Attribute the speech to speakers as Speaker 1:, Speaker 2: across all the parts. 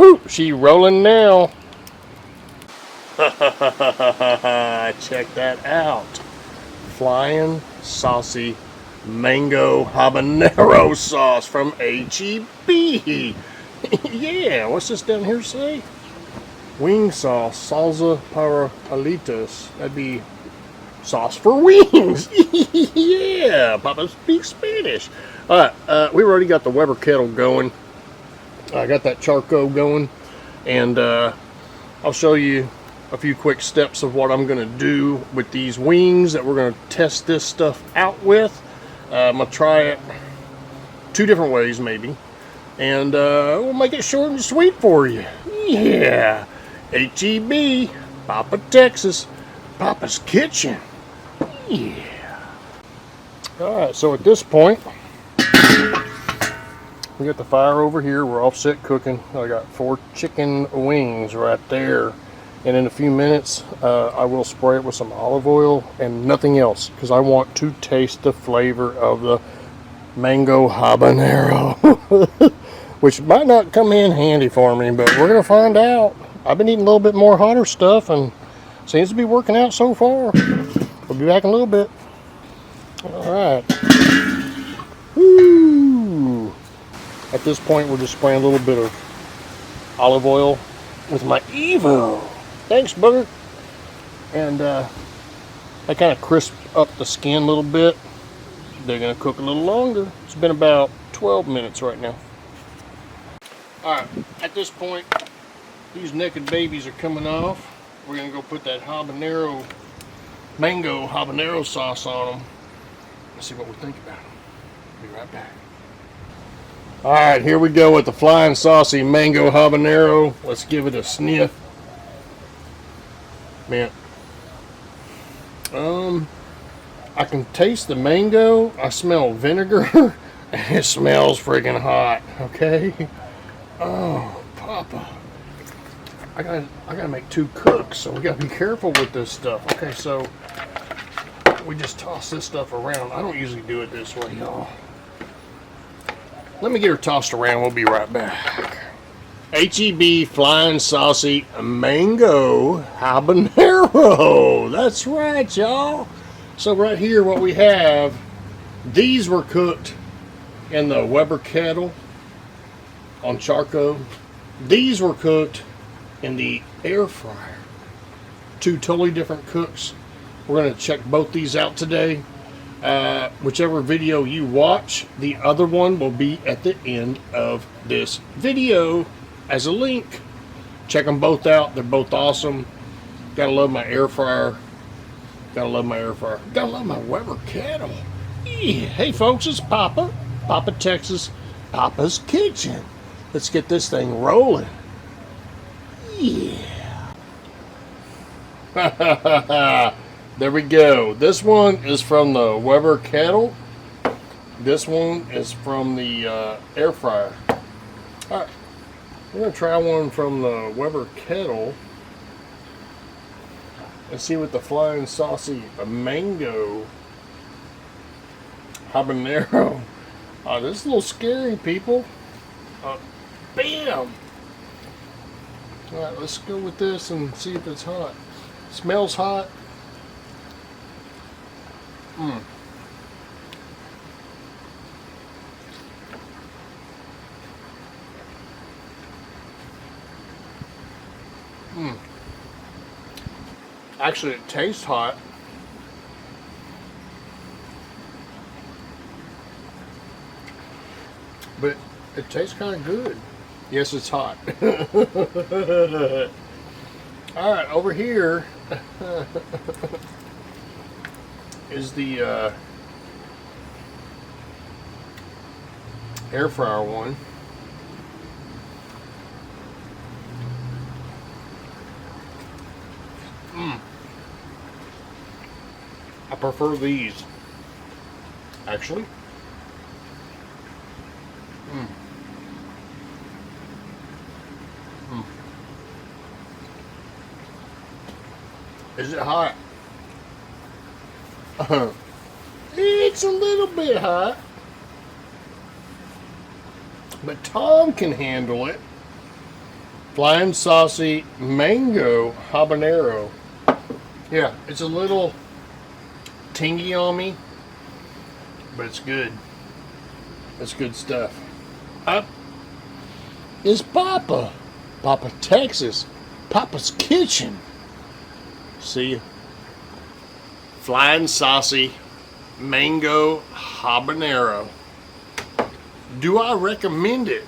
Speaker 1: Whoo, she rolling now. Check that out. Flying saucy mango habanero sauce from H-E-B. Yeah, what's this down here say? Wing sauce, salsa para alitas. That'd be sauce for wings. Yeah, Papa speaks Spanish. Alright, we already got the Weber kettle going. I got that charcoal going, and I'll show you a few quick steps of what I'm going to do with these wings that we're going to test this stuff out with. I'm going to try it 2 different ways maybe, and we'll make it short and sweet for you. Yeah, H-E-B, Papa, Texas, Papa's Kitchen. Yeah. Alright, so at this point, we got the fire over here. We're offset cooking. I got 4 chicken wings right there. And in a few minutes, I will spray it with some olive oil and nothing else, because I want to taste the flavor of the mango habanero, which might not come in handy for me, but we're going to find out. I've been eating a little bit more hotter stuff, and seems to be working out so far. We'll be back in a little bit. All right. Woo. At this point, we're just spraying a little bit of olive oil with my Evo. Thanks, booger. And I kind of crisp up the skin a little bit. They're going to cook a little longer. It's been about 12 minutes right now. Alright, at this point, these naked babies are coming off. We're going to go put that mango habanero sauce on them. Let's see what we think about them. Be right back. Alright, here we go with the flying saucy mango habanero. Let's give it a sniff. Man, I can taste the mango. I smell vinegar. And it smells friggin' hot, okay? Oh, Papa. I gotta make 2 cooks, so we gotta be careful with this stuff. Okay, so we just toss this stuff around. I don't usually do it this way, y'all. Let me get her tossed around. We'll be right back. H-E-B flying saucy mango habanero. That's right, y'all. So right here, what we have, these were cooked in the Weber kettle on charcoal. These were cooked in the air fryer. 2 totally different cooks. We're going to check both these out today. Whichever video you watch, the other one will be at the end of this video as a link. Check them both out. They're both awesome. Gotta love my air fryer. Gotta love my air fryer. Gotta love my Weber kettle. Yeah. Hey folks, it's Papa. Papa, Texas. Papa's Kitchen. Let's get this thing rolling. Yeah. There we go. This one is from the Weber kettle. This one is from the air fryer. Alright. We're going to try one from the Weber kettle and see what the flying saucy mango habanero. This is a little scary, people. Bam! Alright, let's go with this and see if it's hot. Smells hot. Actually, it tastes hot. But it tastes kind of good. Yes, it's hot. Alright, over here is the air fryer one. I prefer these, actually. Is it hot? It's a little bit hot, but Tom can handle it. Flying saucy mango habanero. Yeah, it's a little tingy on me, but it's good. It's good stuff. Up is Papa. Papa, Texas. Papa's Kitchen. See ya. Flying saucy mango habanero. Do I recommend it?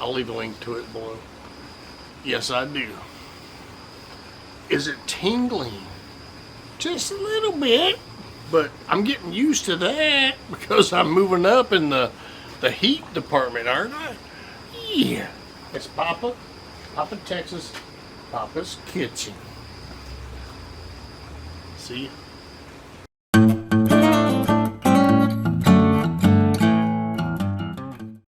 Speaker 1: I'll leave a link to it below. Yes, I do. Is it tingling? Just a little bit, but I'm getting used to that because I'm moving up in the heat department, aren't I? Yeah. It's Papa, Texas, Papa's Kitchen. See ya.